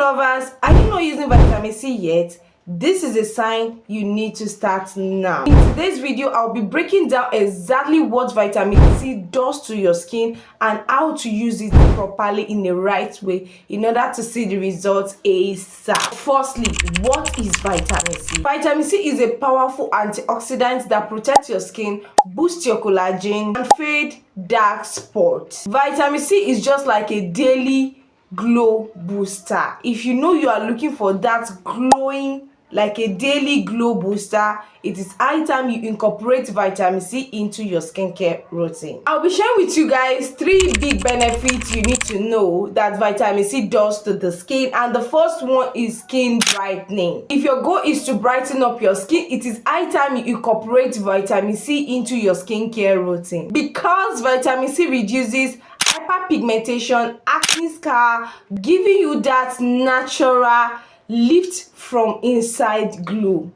lovers, are you not using vitamin C yet? This is a sign you need to start now. In today's video, I'll be breaking down exactly what vitamin C does to your skin and how to use it properly in the right way in order to see the results ASAP. Firstly, what is vitamin C? Vitamin C is a powerful antioxidant that protects your skin, boosts your collagen, and fade dark spots. Vitamin C is just like a daily glow booster. If you know you are looking for that glowing, like a daily glow booster, it is high time you incorporate vitamin C into your skincare routine. I'll be sharing with you guys 3 big benefits you need to know that vitamin C does to the skin, and the first one is skin brightening. If your goal is to brighten up your skin, it is high time you incorporate vitamin C into your skincare routine, because vitamin C reduces hyperpigmentation, acne scar, giving you that natural lift from inside glow.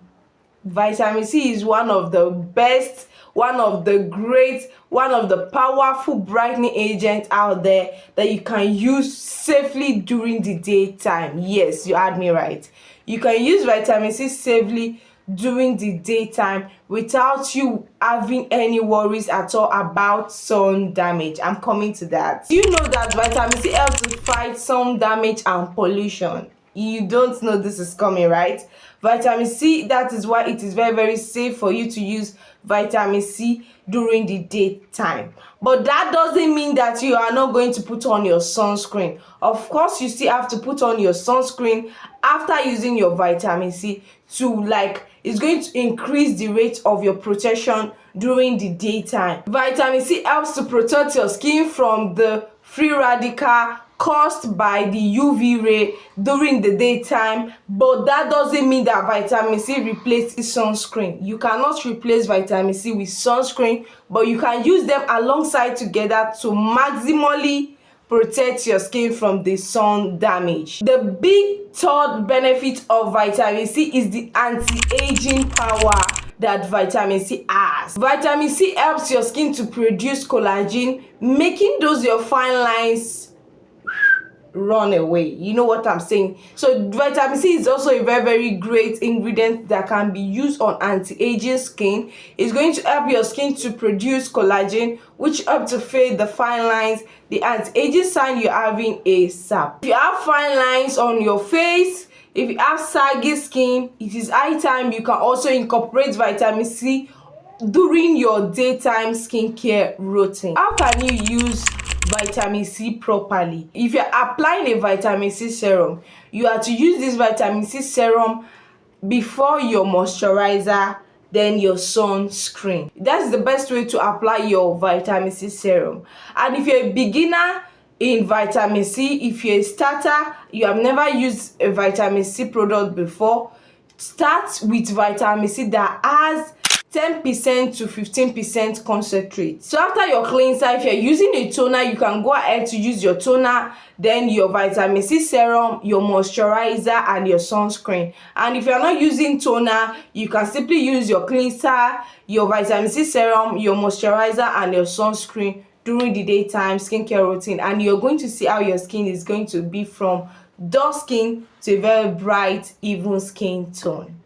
Vitamin C is one of the best, one of the great, one of the powerful brightening agents out there that you can use safely during the daytime. Yes, you heard me right. You can use vitamin C safely during the daytime without you having any worries at all about sun damage. I'm coming to that. Do you know that vitamin C helps to fight sun damage and pollution? You don't know this is coming, right? Vitamin C, that is why it is very safe for you to use vitamin C during the daytime. But that doesn't mean that you are not going to put on your sunscreen. Of course, you still have to put on your sunscreen after using your vitamin C to, like, it's going to increase the rate of your protection during the daytime. Vitamin C helps to protect your skin from the free radical caused by the UV ray during the daytime, but that doesn't mean that vitamin C replaces sunscreen. You cannot replace vitamin C with sunscreen, but you can use them alongside together to maximally protect your skin from the sun damage. The big third benefit of vitamin C is the anti-aging power that vitamin C has. Vitamin C helps your skin to produce collagen, making those your fine lines run away. You know what I'm saying? So vitamin C is also a very great ingredient that can be used on anti-aging skin. It's going to help your skin to produce collagen, which help to fade the fine lines, the anti-aging sign you're having ASAP. If you have fine lines on your face, if you have saggy skin, it is high time you can also incorporate vitamin C during your daytime skincare routine. How can you use vitamin C properly? If you're applying a vitamin C serum, you are to use this vitamin C serum before your moisturizer, then your sunscreen. That's the best way to apply your vitamin C serum. And if you're a beginner in vitamin C, if you're a starter, you have never used a vitamin C product before, start with vitamin C that has 10% to 15% concentrate. So after your cleanser, if you're using a toner, you can go ahead to use your toner, then your vitamin C serum, your moisturizer, and your sunscreen. And if you're not using toner, you can simply use your cleanser, your vitamin C serum, your moisturizer, and your sunscreen during the daytime skincare routine, and you're going to see how your skin is going to be from dull skin to a very bright, even skin tone.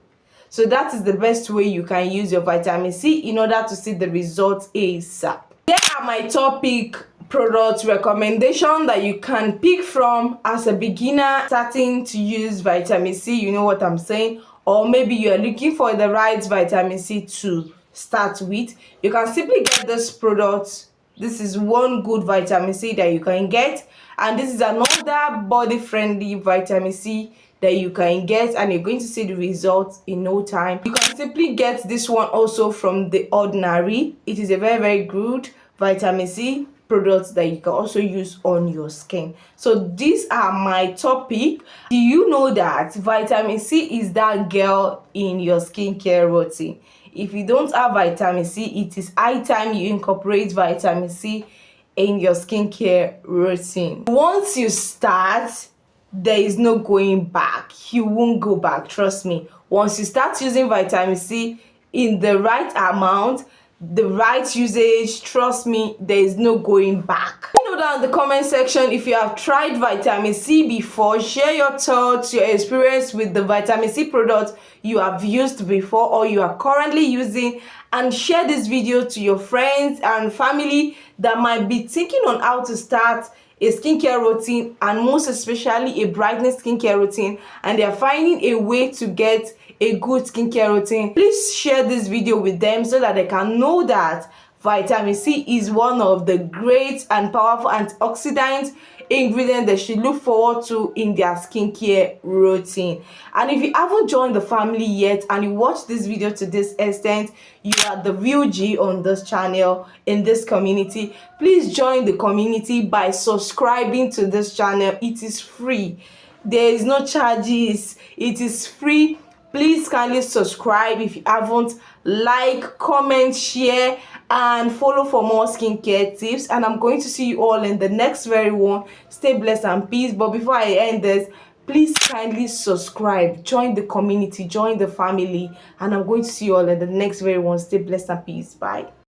So that is the best way you can use your vitamin C in order to see the results ASAP. Here are my topic product recommendation that you can pick from as a beginner starting to use vitamin C. You know what I'm saying? Or maybe you're looking for the right vitamin C to start with. You can simply get this product. This is one good vitamin C that you can get, and this is another body friendly vitamin C that you can get, and you're going to see the results in no time. You can simply get this one also from The Ordinary. It is a very good vitamin C product that you can also use on your skin. So these are my topic. Do you know that vitamin C is that girl in your skincare routine? If you don't have vitamin C, it is high time you incorporate vitamin C in your skincare routine. Once you start, there is no going back. You won't go back, trust me. Once you start using vitamin C in the right amount, the right usage, trust me, there is no going back. You drop down in the comment section if you have tried vitamin C before. Share your thoughts, your experience with the vitamin C products you have used before or you are currently using, and share this video to your friends and family that might be thinking on how to start a skincare routine, and most especially a brightening skincare routine, and they are finding a way to get a good skincare routine. Please share this video with them so that they can know that vitamin C is one of the great and powerful antioxidant ingredients they should look forward to in their skincare routine. And if you haven't joined the family yet and you watch this video to this extent, you are the real G on this channel, in this community. Please join the community by subscribing to this channel. It is free. There is no charges. It is free. Please kindly subscribe if you haven't. Like, comment, share, and follow for more skincare tips. And I'm going to see you all in the next very one. Stay blessed and peace. But before I end this, please kindly subscribe, join the community, join the family, and I'm going to see you all in the next very one. Stay blessed and peace. Bye.